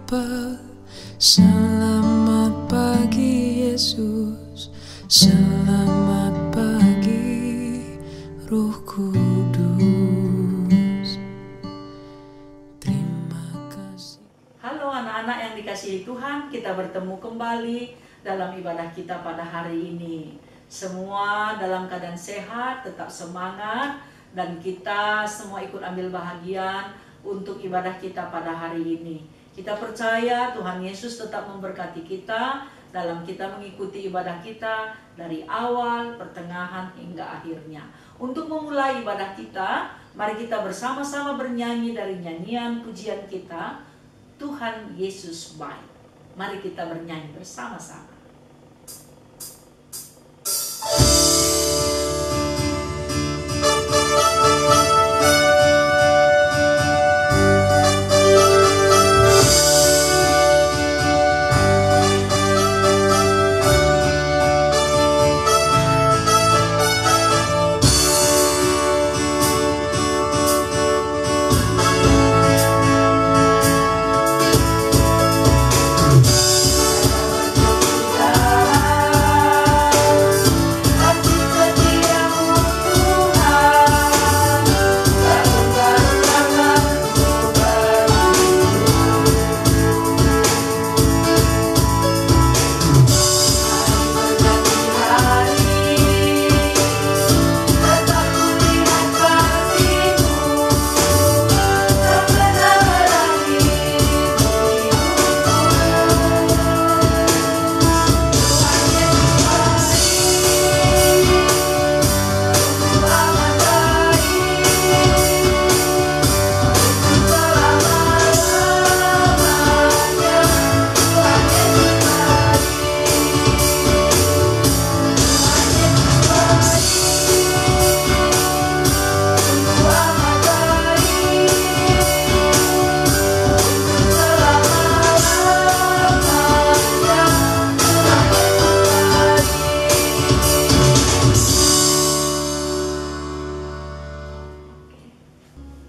Bapa, selamat pagi Yesus, selamat pagi Roh Kudus. Terima kasih. Halo anak-anak yang dikasihi Tuhan, kita bertemu kembali dalam ibadah kita pada hari ini. Semua dalam keadaan sehat, tetap semangat, dan kita semua ikut ambil bahagian untuk ibadah kita pada hari ini. Kita percaya Tuhan Yesus tetap memberkati kita dalam kita mengikuti ibadah kita dari awal, pertengahan, hingga akhirnya. Untuk memulai ibadah kita, mari kita bersama-sama bernyanyi dari nyanyian pujian kita, Tuhan Yesus baik. Mari kita bernyanyi bersama-sama.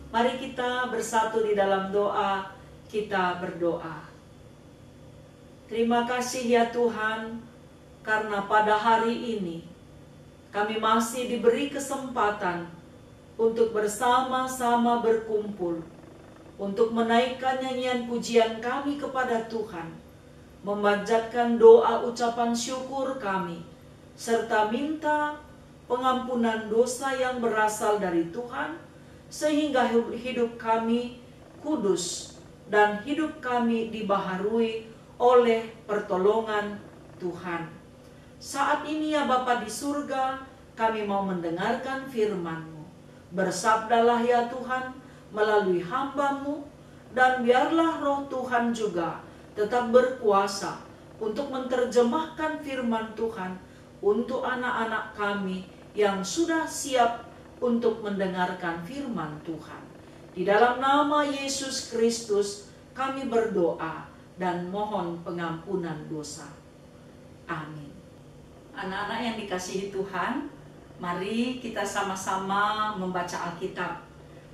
Mari kita bersatu di dalam doa, kita berdoa. Terima kasih ya Tuhan, karena pada hari ini kami masih diberi kesempatan untuk bersama-sama berkumpul, untuk menaikkan nyanyian pujian kami kepada Tuhan, memanjatkan doa ucapan syukur kami, serta minta pengampunan dosa yang berasal dari Tuhan, sehingga hidup kami kudus dan hidup kami dibaharui oleh pertolongan Tuhan. Saat ini ya Bapa di surga, kami mau mendengarkan firman-Mu. Bersabdalah ya Tuhan melalui hamba-Mu, dan biarlah roh Tuhan juga tetap berkuasa untuk menerjemahkan firman Tuhan untuk anak-anak kami yang sudah siap untuk mendengarkan firman Tuhan. Di dalam nama Yesus Kristus kami berdoa dan mohon pengampunan dosa. Amin. Anak-anak yang dikasihi Tuhan, mari kita sama-sama membaca Alkitab.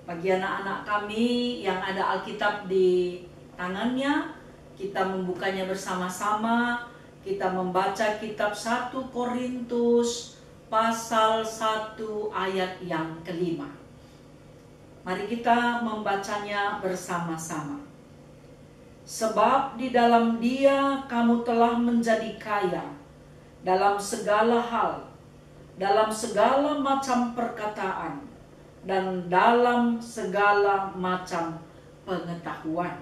Bagi anak-anak kami yang ada Alkitab di tangannya, kita membukanya bersama-sama. Kita membaca kitab 1 Korintus pasal 1 ayat yang kelima. Mari kita membacanya bersama-sama. Sebab di dalam Dia kamu telah menjadi kaya dalam segala hal, dalam segala macam perkataan, dan dalam segala macam pengetahuan.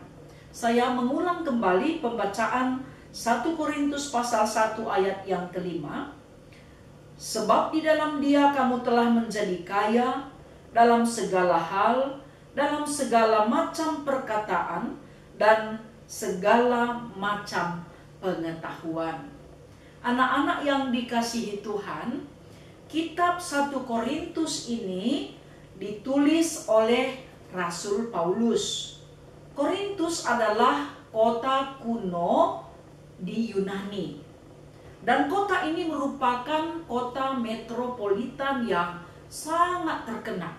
Saya mengulang kembali pembacaan 1 Korintus pasal 1 ayat yang kelima. Sebab di dalam Dia kamu telah menjadi kaya dalam segala hal, dalam segala macam perkataan, dan segala macam pengetahuan. Anak-anak yang dikasihi Tuhan, kitab 1 Korintus ini ditulis oleh Rasul Paulus. Korintus adalah kota kuno di Yunani. Dan kota ini merupakan kota metropolitan yang sangat terkenal.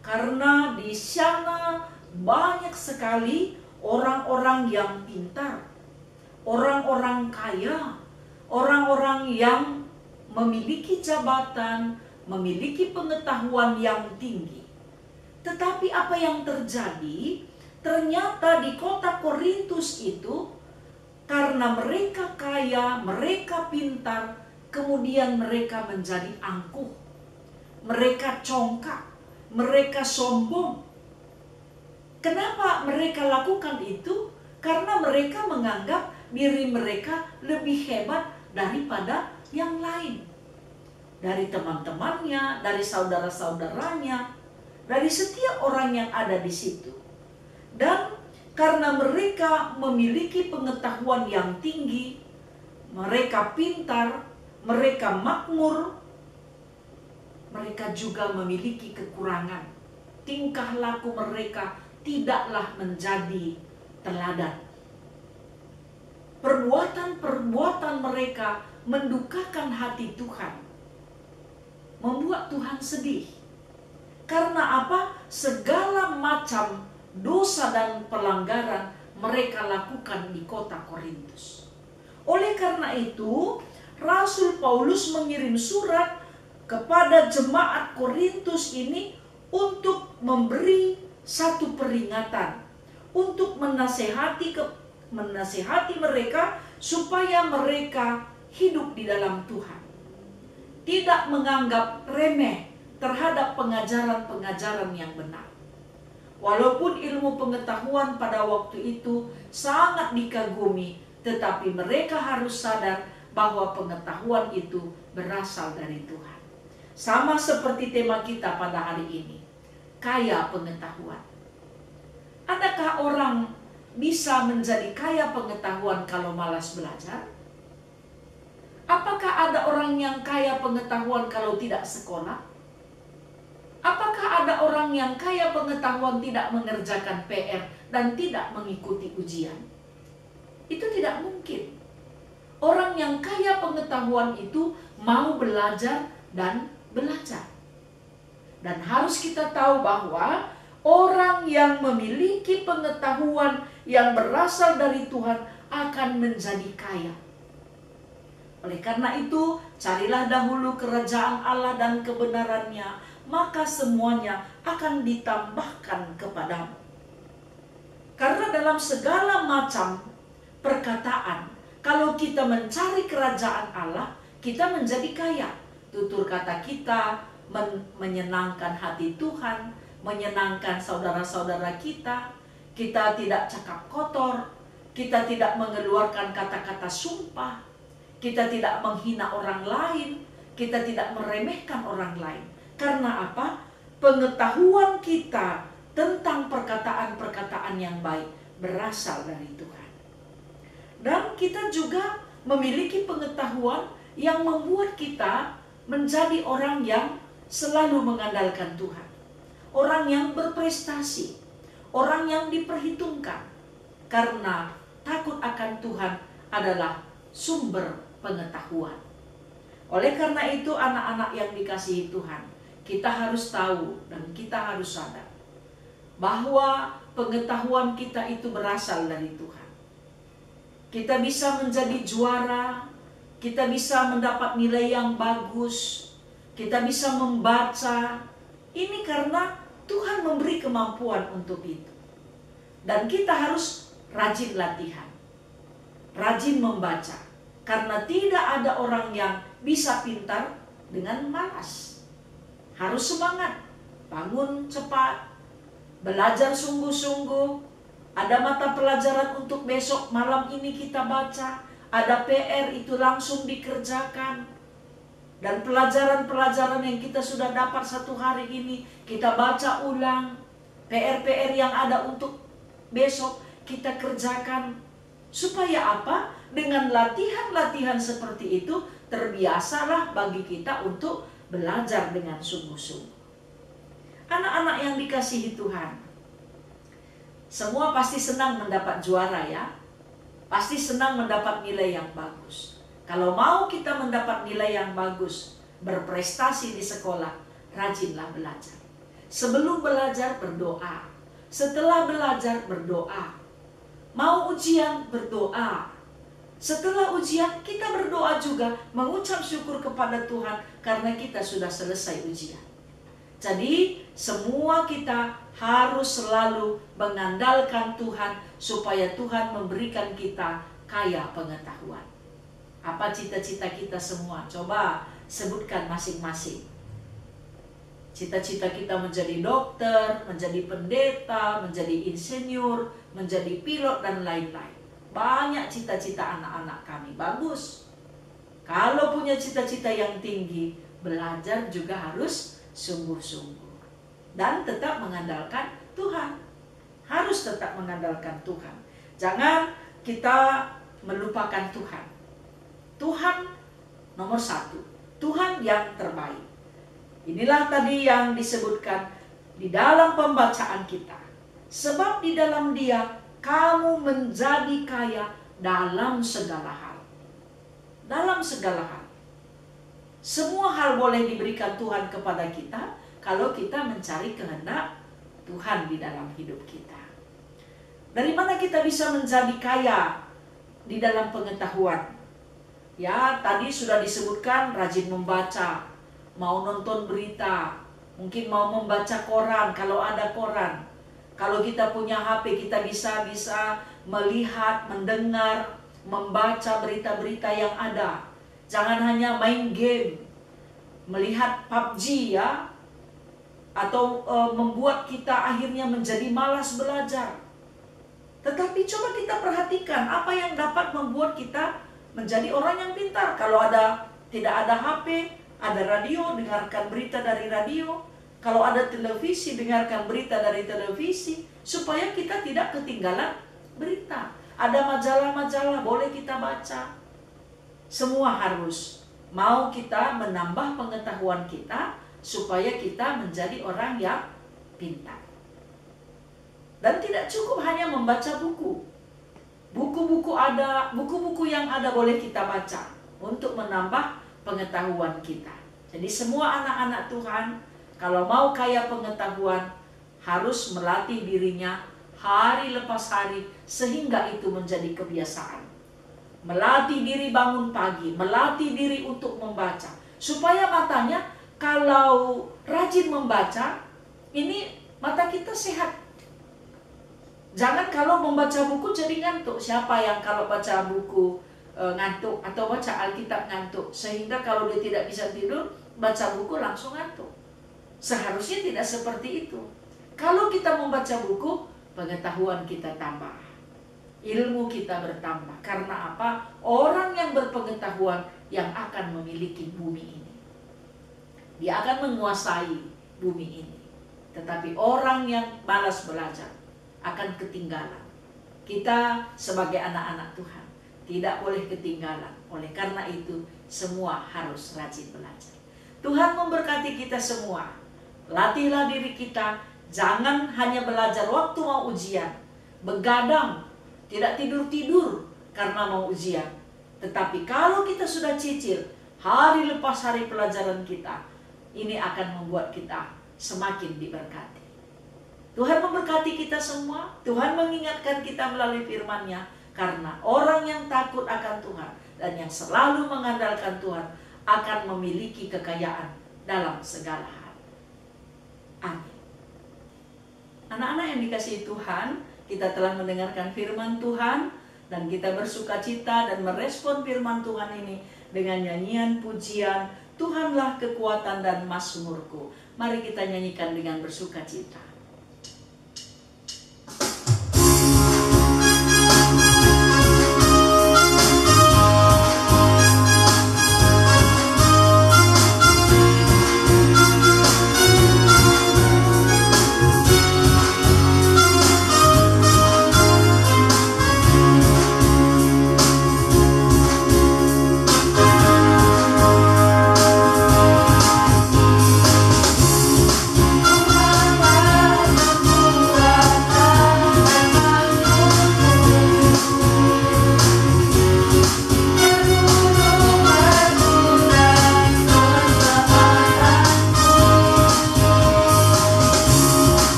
Karena di sana banyak sekali orang-orang yang pintar, orang-orang kaya, orang-orang yang memiliki jabatan, memiliki pengetahuan yang tinggi. Tetapi apa yang terjadi? Ternyata di kota Korintus itu, karena mereka kaya, mereka pintar, kemudian mereka menjadi angkuh, mereka congkak, mereka sombong. Kenapa mereka lakukan itu? Karena mereka menganggap diri mereka lebih hebat daripada yang lain. Dari teman-temannya, dari saudara-saudaranya, dari setiap orang yang ada di situ. Dan karena mereka memiliki pengetahuan yang tinggi, mereka pintar, mereka makmur, mereka juga memiliki kekurangan. Tingkah laku mereka tidaklah menjadi teladan. Perbuatan-perbuatan mereka mendukakan hati Tuhan, membuat Tuhan sedih. Karena apa? Segala macam dosa dan pelanggaran mereka lakukan di kota Korintus. Oleh karena itu, Rasul Paulus mengirim surat kepada jemaat Korintus ini untuk memberi satu peringatan, untuk menasehati mereka supaya mereka hidup di dalam Tuhan. Tidak menganggap remeh terhadap pengajaran-pengajaran yang benar. Walaupun ilmu pengetahuan pada waktu itu sangat dikagumi, tetapi mereka harus sadar bahwa pengetahuan itu berasal dari Tuhan. Sama seperti tema kita pada hari ini, kaya pengetahuan. Adakah orang bisa menjadi kaya pengetahuan kalau malas belajar? Apakah ada orang yang kaya pengetahuan kalau tidak sekolah? Apakah ada orang yang kaya pengetahuan tidak mengerjakan PR dan tidak mengikuti ujian? Itu tidak mungkin. Orang yang kaya pengetahuan itu mau belajar dan belajar. Dan harus kita tahu bahwa orang yang memiliki pengetahuan yang berasal dari Tuhan akan menjadi kaya. Oleh karena itu, carilah dahulu kerajaan Allah dan kebenarannya, maka semuanya akan ditambahkan kepadamu. Karena dalam segala macam perkataan, kalau kita mencari kerajaan Allah, kita menjadi kaya. Tutur kata kita menyenangkan hati Tuhan, menyenangkan saudara-saudara kita. Kita tidak cakap kotor, kita tidak mengeluarkan kata-kata sumpah, kita tidak menghina orang lain, kita tidak meremehkan orang lain. Karena apa? Pengetahuan kita tentang perkataan-perkataan yang baik berasal dari Tuhan. Dan kita juga memiliki pengetahuan yang membuat kita menjadi orang yang selalu mengandalkan Tuhan. Orang yang berprestasi, orang yang diperhitungkan. Karena takut akan Tuhan adalah sumber pengetahuan. Oleh karena itu, anak-anak yang dikasihi Tuhan, kita harus tahu dan kita harus sadar bahwa pengetahuan kita itu berasal dari Tuhan. Kita bisa menjadi juara, kita bisa mendapat nilai yang bagus, kita bisa membaca. Ini karena Tuhan memberi kemampuan untuk itu. Dan kita harus rajin latihan, rajin membaca. Karena tidak ada orang yang bisa pintar dengan malas. Harus semangat, bangun cepat, belajar sungguh-sungguh. Ada mata pelajaran untuk besok malam ini kita baca. Ada PR itu langsung dikerjakan. Dan pelajaran-pelajaran yang kita sudah dapat satu hari ini, kita baca ulang. PR-PR yang ada untuk besok kita kerjakan. Supaya apa? Dengan latihan-latihan seperti itu, terbiasalah bagi kita untuk belajar dengan sungguh-sungguh. Anak-anak yang dikasihi Tuhan, semua pasti senang mendapat juara ya. Pasti senang mendapat nilai yang bagus. Kalau mau kita mendapat nilai yang bagus, berprestasi di sekolah, rajinlah belajar. Sebelum belajar berdoa, setelah belajar berdoa. Mau ujian, berdoa. Setelah ujian, kita berdoa juga, mengucap syukur kepada Tuhan karena kita sudah selesai ujian. Jadi, semua kita harus selalu mengandalkan Tuhan supaya Tuhan memberikan kita kaya pengetahuan. Apa cita-cita kita semua? Coba sebutkan masing-masing. Cita-cita kita menjadi dokter, menjadi pendeta, menjadi insinyur, menjadi pilot, dan lain-lain. Banyak cita-cita anak-anak kami, bagus. Kalau punya cita-cita yang tinggi, belajar juga harus sungguh-sungguh. Dan tetap mengandalkan Tuhan. Harus tetap mengandalkan Tuhan. Jangan kita melupakan Tuhan. Tuhan nomor satu. Tuhan yang terbaik. Inilah tadi yang disebutkan di dalam pembacaan kita. Sebab di dalam Dia kamu menjadi kaya dalam segala hal. Dalam segala hal. Semua hal boleh diberikan Tuhan kepada kita kalau kita mencari kehendak Tuhan di dalam hidup kita. Dari mana kita bisa menjadi kaya di dalam pengetahuan? Ya, tadi sudah disebutkan rajin membaca, mau nonton berita, mungkin mau membaca koran kalau ada koran. Kalau kita punya HP, kita bisa melihat, mendengar, membaca berita-berita yang ada. Jangan hanya main game, melihat PUBG ya, atau membuat kita akhirnya menjadi malas belajar. Tetapi coba kita perhatikan apa yang dapat membuat kita menjadi orang yang pintar. Kalau tidak ada HP, ada radio, dengarkan berita dari radio. Kalau ada televisi, dengarkan berita dari televisi. Supaya kita tidak ketinggalan berita. Ada majalah-majalah, boleh kita baca. Semua harus. Mau kita menambah pengetahuan kita, supaya kita menjadi orang yang pintar. Dan tidak cukup hanya membaca buku. Buku-buku yang ada boleh kita baca untuk menambah pengetahuan kita. Jadi semua anak-anak Tuhan, kalau mau kaya pengetahuan, harus melatih dirinya hari lepas hari sehingga itu menjadi kebiasaan. Melatih diri bangun pagi, melatih diri untuk membaca. Supaya matanya kalau rajin membaca, ini mata kita sehat. Jangan kalau membaca buku jadi ngantuk. Siapa yang kalau baca buku ngantuk atau baca Alkitab ngantuk? Sehingga kalau dia tidak bisa tidur, baca buku langsung ngantuk. Seharusnya tidak seperti itu. Kalau kita membaca buku, pengetahuan kita tambah. Ilmu kita bertambah. Karena apa? Orang yang berpengetahuan yang akan memiliki bumi ini. Dia akan menguasai bumi ini. Tetapi orang yang malas belajar akan ketinggalan. Kita sebagai anak-anak Tuhan tidak boleh ketinggalan. Oleh karena itu semua harus rajin belajar. Tuhan memberkati kita semua. Latihlah diri kita. Jangan hanya belajar waktu mau ujian, begadang, tidak tidur-tidur karena mau ujian. Tetapi kalau kita sudah cicil hari lepas hari pelajaran kita, ini akan membuat kita semakin diberkati. Tuhan memberkati kita semua. Tuhan mengingatkan kita melalui firman-Nya. Karena orang yang takut akan Tuhan dan yang selalu mengandalkan Tuhan akan memiliki kekayaan dalam segala hal. Amin. Anak-anak yang dikasihi Tuhan, kita telah mendengarkan firman Tuhan dan kita bersukacita dan merespon firman Tuhan ini dengan nyanyian pujian, Tuhanlah kekuatan dan mazmurku. Mari kita nyanyikan dengan bersukacita. Tuhan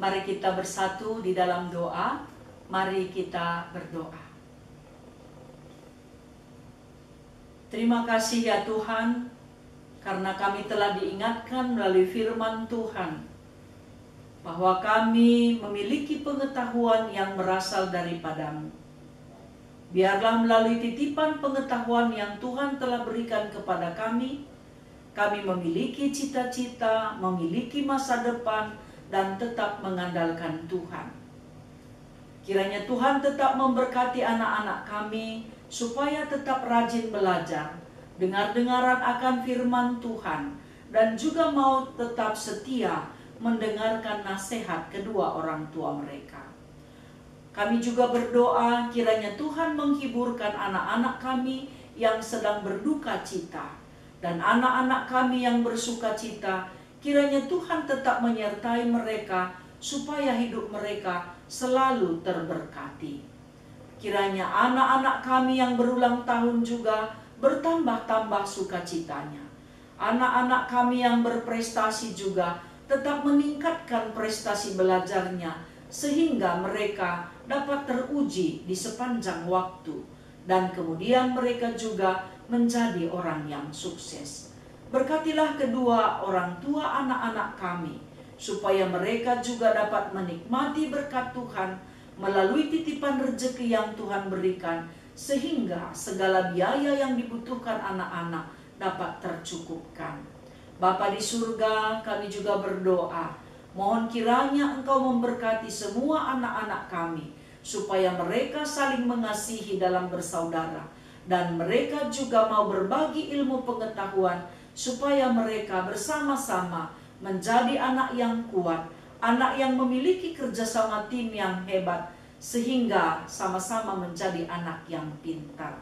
Mari kita bersatu di dalam doa. Mari kita berdoa. Terima kasih ya Tuhan, karena kami telah diingatkan melalui firman Tuhan bahwa kami memiliki pengetahuan yang berasal daripada-Mu. Biarlah melalui titipan pengetahuan yang Tuhan telah berikan kepada kami memiliki cita-cita, memiliki masa depan, dan tetap mengandalkan Tuhan. Kiranya Tuhan tetap memberkati anak-anak kami, supaya tetap rajin belajar, dengar-dengaran akan firman Tuhan, dan juga mau tetap setia mendengarkan nasihat kedua orang tua mereka. Kami juga berdoa kiranya Tuhan menghiburkan anak-anak kami yang sedang berduka cita, dan anak-anak kami yang bersuka cita, kiranya Tuhan tetap menyertai mereka supaya hidup mereka selalu terberkati. Kiranya anak-anak kami yang berulang tahun juga bertambah-tambah sukacitanya. Anak-anak kami yang berprestasi juga tetap meningkatkan prestasi belajarnya, sehingga mereka dapat teruji di sepanjang waktu, dan kemudian mereka juga menjadi orang yang sukses. Berkatilah kedua orang tua anak-anak kami, supaya mereka juga dapat menikmati berkat Tuhan melalui titipan rezeki yang Tuhan berikan, sehingga segala biaya yang dibutuhkan anak-anak dapat tercukupkan. Bapa di surga, kami juga berdoa, mohon kiranya Engkau memberkati semua anak-anak kami, supaya mereka saling mengasihi dalam bersaudara, dan mereka juga mau berbagi ilmu pengetahuan, supaya mereka bersama-sama menjadi anak yang kuat, anak yang memiliki kerjasama tim yang hebat, sehingga sama-sama menjadi anak yang pintar.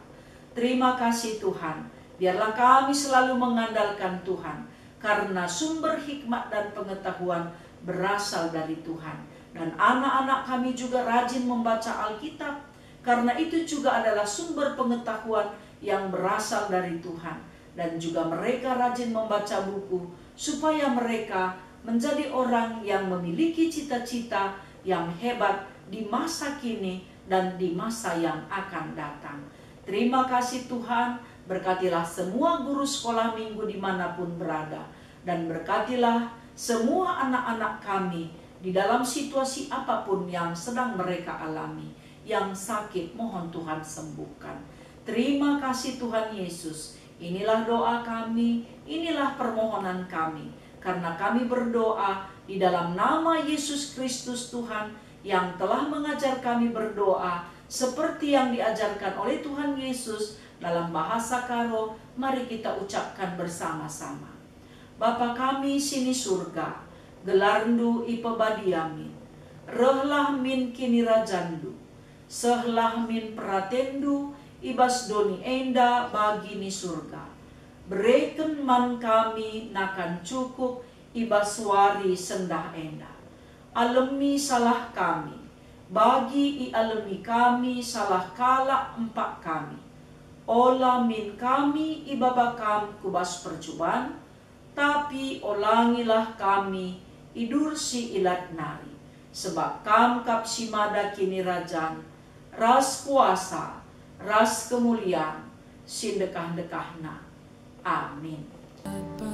Terima kasih Tuhan, biarlah kami selalu mengandalkan Tuhan, karena sumber hikmat dan pengetahuan berasal dari Tuhan. Dan anak-anak kami juga rajin membaca Alkitab, karena itu juga adalah sumber pengetahuan yang berasal dari Tuhan. Dan juga mereka rajin membaca buku, supaya mereka menjadi orang yang memiliki cita-cita yang hebat di masa kini dan di masa yang akan datang. Terima kasih Tuhan, berkatilah semua guru sekolah minggu dimanapun berada, dan berkatilah semua anak-anak kami di dalam situasi apapun yang sedang mereka alami. Yang sakit mohon Tuhan sembuhkan. Terima kasih Tuhan Yesus. Inilah doa kami, inilah permohonan kami, karena kami berdoa di dalam nama Yesus Kristus Tuhan, yang telah mengajar kami berdoa seperti yang diajarkan oleh Tuhan Yesus dalam bahasa Karo. Mari kita ucapkan bersama-sama. Bapa kami sini surga, gelarndu ipebadiamin, rehlah min kini rajandu, sehlah min pratendu, ibas doni enda bagini surga. Bereken man kami nakan cukup, ibas wari sendah enda. Alemi salah kami, bagi i alemi kami salah kala empak kami. Ola min kami ibabakam kubas percobaan, tapi olangilah kami idur si ilat nari. Sebab kam kap simada kini rajan, ras kuasa, ras kemuliaan, sindekah-dekahna. Amin.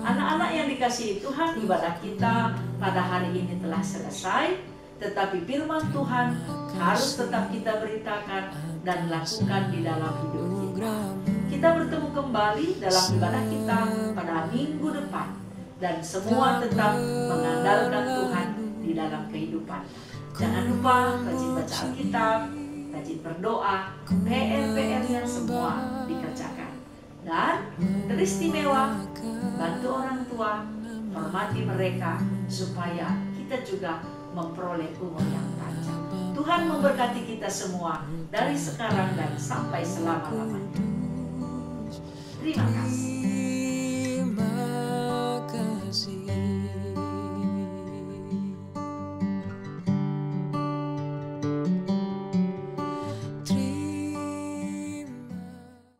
Anak-anak yang dikasihi Tuhan, ibadah kita pada hari ini telah selesai, tetapi firman Tuhan harus tetap kita beritakan dan lakukan di dalam hidup kita. Kita bertemu kembali dalam ibadah kita pada minggu depan, dan semua tetap mengandalkan Tuhan di dalam kehidupan. Jangan lupa rajin baca Alkitab, rajin berdoa, PR-PR-nya semua dikerjakan. Dan teristimewa, bantu orang tua, hormati mereka, supaya kita juga memperoleh umur yang panjang. Tuhan memberkati kita semua dari sekarang dan sampai selama-lamanya. Terima kasih.